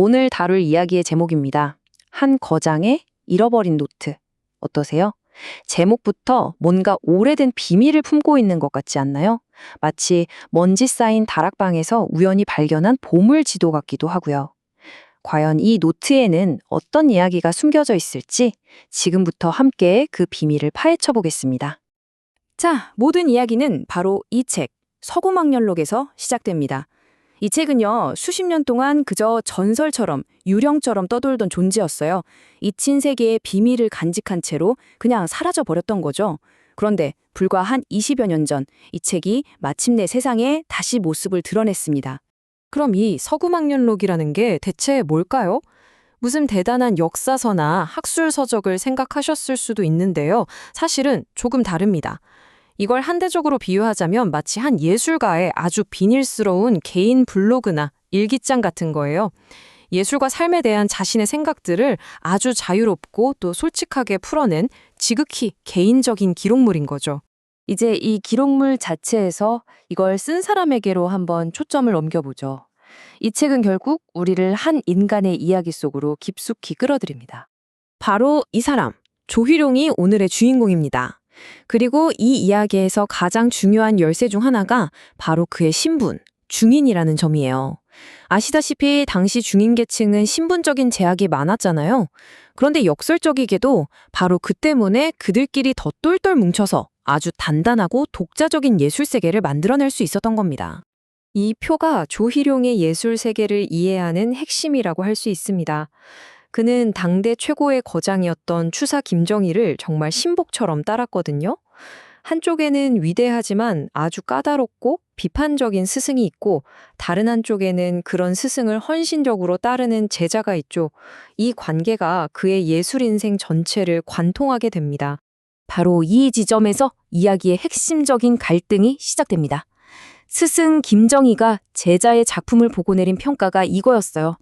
오늘 다룰 이야기의 제목입니다. 한 거장의 잃어버린 노트. 어떠세요? 제목부터 뭔가 오래된 비밀을 품고 있는 것 같지 않나요? 마치 먼지 쌓인 다락방에서 우연히 발견한 보물 지도 같기도 하고요. 과연 이 노트에는 어떤 이야기가 숨겨져 있을지 지금부터 함께 그 비밀을 파헤쳐 보겠습니다. 자, 모든 이야기는 바로 이 책, 서구막년록에서 시작됩니다. 이 책은요, 수십 년 동안 그저 전설처럼, 유령처럼 떠돌던 존재였어요. 잊힌 세계의 비밀을 간직한 채로 그냥 사라져버렸던 거죠. 그런데 불과 한 20여 년 전, 이 책이 마침내 세상에 다시 모습을 드러냈습니다. 그럼 이 서구막년록이라는 게 대체 뭘까요? 무슨 대단한 역사서나 학술서적을 생각하셨을 수도 있는데요. 사실은 조금 다릅니다. 이걸 한대적으로 비유하자면 마치 한 예술가의 아주 비닐스러운 개인 블로그나 일기장 같은 거예요. 예술과 삶에 대한 자신의 생각들을 아주 자유롭고 또 솔직하게 풀어낸 지극히 개인적인 기록물인 거죠. 이제 이 기록물 자체에서 이걸 쓴 사람에게로 한번 초점을 옮겨보죠. 이 책은 결국 우리를 한 인간의 이야기 속으로 깊숙이 끌어들입니다. 바로 이 사람, 조희룡이 오늘의 주인공입니다. 그리고 이 이야기에서 가장 중요한 열쇠 중 하나가 바로 그의 신분, 중인이라는 점이에요. 아시다시피 당시 중인 계층은 신분적인 제약이 많았잖아요. 그런데 역설적이게도 바로 그 때문에 그들끼리 더 똘똘 뭉쳐서 아주 단단하고 독자적인 예술 세계를 만들어낼 수 있었던 겁니다. 이 표가 조희룡의 예술 세계를 이해하는 핵심이라고 할 수 있습니다. 그는 당대 최고의 거장이었던 추사 김정일을 정말 신복처럼 따랐거든요. 한쪽에는 위대하지만 아주 까다롭고 비판적인 스승이 있고 다른 한쪽에는 그런 스승을 헌신적으로 따르는 제자가 있죠. 이 관계가 그의 예술 인생 전체를 관통하게 됩니다. 바로 이 지점에서 이야기의 핵심적인 갈등이 시작됩니다. 스승 김정희가 제자의 작품을 보고 내린 평가가 이거였어요.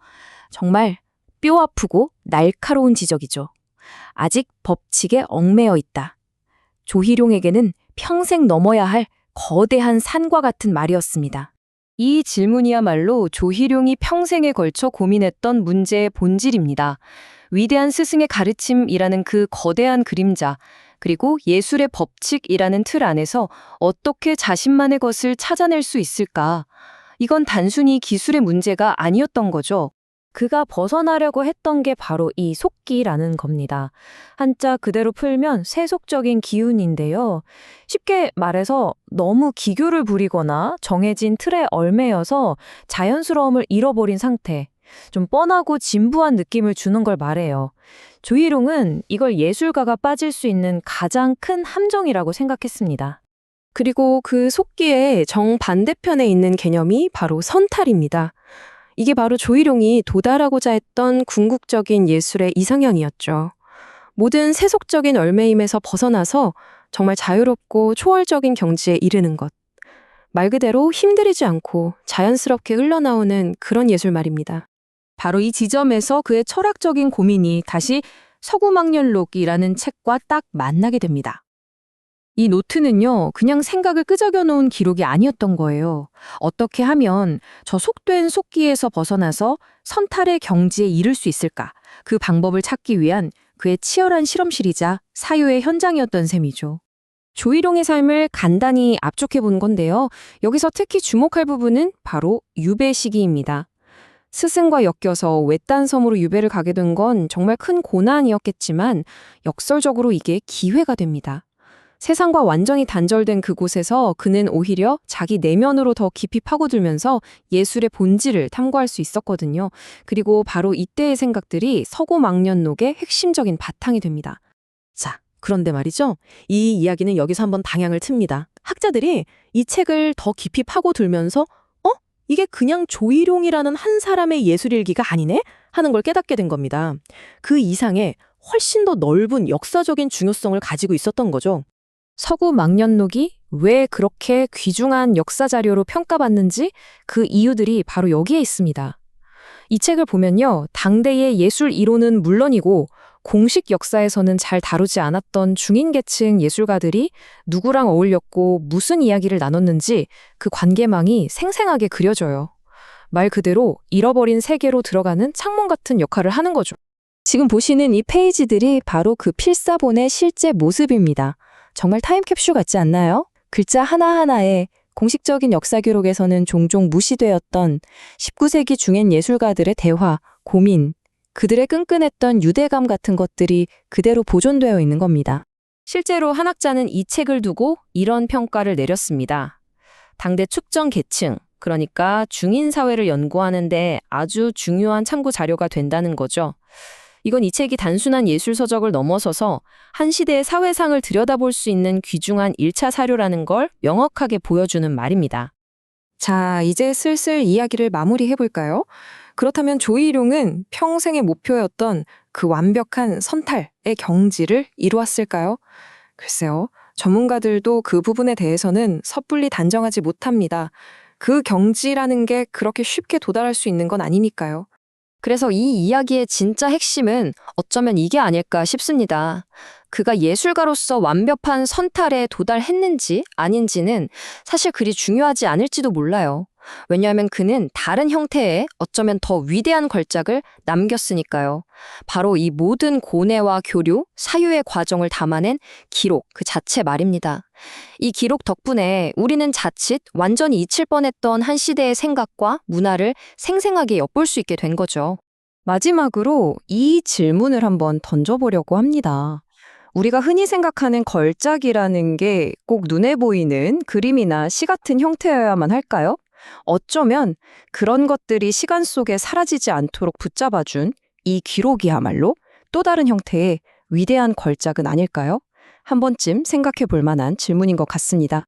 정말 뼈아프고 날카로운 지적이죠. 아직 법칙에 얽매여 있다. 조희룡에게는 평생 넘어야 할 거대한 산과 같은 말이었습니다. 이 질문이야말로 조희룡이 평생에 걸쳐 고민했던 문제의 본질입니다. 위대한 스승의 가르침이라는 그 거대한 그림자, 그리고 예술의 법칙이라는 틀 안에서 어떻게 자신만의 것을 찾아낼 수 있을까? 이건 단순히 기술의 문제가 아니었던 거죠. 그가 벗어나려고 했던 게 바로 이 속기라는 겁니다. 한자 그대로 풀면 세속적인 기운인데요. 쉽게 말해서 너무 기교를 부리거나 정해진 틀에 얽매여서 자연스러움을 잃어버린 상태, 좀 뻔하고 진부한 느낌을 주는 걸 말해요. 조희룡은 이걸 예술가가 빠질 수 있는 가장 큰 함정이라고 생각했습니다. 그리고 그 속기의 정반대편에 있는 개념이 바로 선탈입니다. 이게 바로 조희룡이 도달하고자 했던 궁극적인 예술의 이상향이었죠. 모든 세속적인 얽매임에서 벗어나서 정말 자유롭고 초월적인 경지에 이르는 것. 말 그대로 힘들이지 않고 자연스럽게 흘러나오는 그런 예술 말입니다. 바로 이 지점에서 그의 철학적인 고민이 다시 서구막년록이라는 책과 딱 만나게 됩니다. 이 노트는요, 그냥 생각을 끄적여 놓은 기록이 아니었던 거예요. 어떻게 하면 저 속된 속기에서 벗어나서 선탈의 경지에 이를 수 있을까? 그 방법을 찾기 위한 그의 치열한 실험실이자 사유의 현장이었던 셈이죠. 조희룡의 삶을 간단히 압축해 본 건데요. 여기서 특히 주목할 부분은 바로 유배 시기입니다. 스승과 엮여서 외딴 섬으로 유배를 가게 된 건 정말 큰 고난이었겠지만 역설적으로 이게 기회가 됩니다. 세상과 완전히 단절된 그곳에서 그는 오히려 자기 내면으로 더 깊이 파고들면서 예술의 본질을 탐구할 수 있었거든요. 그리고 바로 이때의 생각들이 서구막년록의 핵심적인 바탕이 됩니다. 자, 그런데 말이죠. 이 이야기는 여기서 한번 방향을 틉니다. 학자들이 이 책을 더 깊이 파고들면서 이게 그냥 조희룡이라는 한 사람의 예술일기가 아니네? 하는 걸 깨닫게 된 겁니다. 그 이상의 훨씬 더 넓은 역사적인 중요성을 가지고 있었던 거죠. 서구막년록이 왜 그렇게 귀중한 역사 자료로 평가받는지 그 이유들이 바로 여기에 있습니다. 이 책을 보면요, 당대의 예술 이론은 물론이고 공식 역사에서는 잘 다루지 않았던 중인계층 예술가들이 누구랑 어울렸고 무슨 이야기를 나눴는지 그 관계망이 생생하게 그려져요. 말 그대로 잃어버린 세계로 들어가는 창문 같은 역할을 하는 거죠. 지금 보시는 이 페이지들이 바로 그 필사본의 실제 모습입니다. 정말 타임캡슐 같지 않나요? 글자 하나하나에 공식적인 역사 기록에서는 종종 무시되었던 19세기 중엔 예술가들의 대화, 고민, 그들의 끈끈했던 유대감 같은 것들이 그대로 보존되어 있는 겁니다. 실제로 한 학자는 이 책을 두고 이런 평가를 내렸습니다. 당대 축정 계층, 그러니까 중인 사회를 연구하는데 아주 중요한 참고 자료가 된다는 거죠. 이건 이 책이 단순한 예술 서적을 넘어서서 한 시대의 사회상을 들여다볼 수 있는 귀중한 1차 사료라는 걸 명확하게 보여주는 말입니다. 자, 이제 슬슬 이야기를 마무리해볼까요? 그렇다면 조희룡은 평생의 목표였던 그 완벽한 선탈의 경지를 이루었을까요? 글쎄요, 전문가들도 그 부분에 대해서는 섣불리 단정하지 못합니다. 그 경지라는 게 그렇게 쉽게 도달할 수 있는 건 아니니까요. 그래서 이 이야기의 진짜 핵심은 어쩌면 이게 아닐까 싶습니다. 그가 예술가로서 완벽한 선탈에 도달했는지 아닌지는 사실 그리 중요하지 않을지도 몰라요. 왜냐하면 그는 다른 형태의 어쩌면 더 위대한 걸작을 남겼으니까요. 바로 이 모든 고뇌와 교류, 사유의 과정을 담아낸 기록 그 자체 말입니다. 이 기록 덕분에 우리는 자칫 완전히 잊힐 뻔했던 한 시대의 생각과 문화를 생생하게 엿볼 수 있게 된 거죠. 마지막으로 이 질문을 한번 던져보려고 합니다. 우리가 흔히 생각하는 걸작이라는 게 꼭 눈에 보이는 그림이나 시 같은 형태여야만 할까요? 어쩌면 그런 것들이 시간 속에 사라지지 않도록 붙잡아준 이 기록이야말로 또 다른 형태의 위대한 걸작은 아닐까요? 한 번쯤 생각해 볼 만한 질문인 것 같습니다.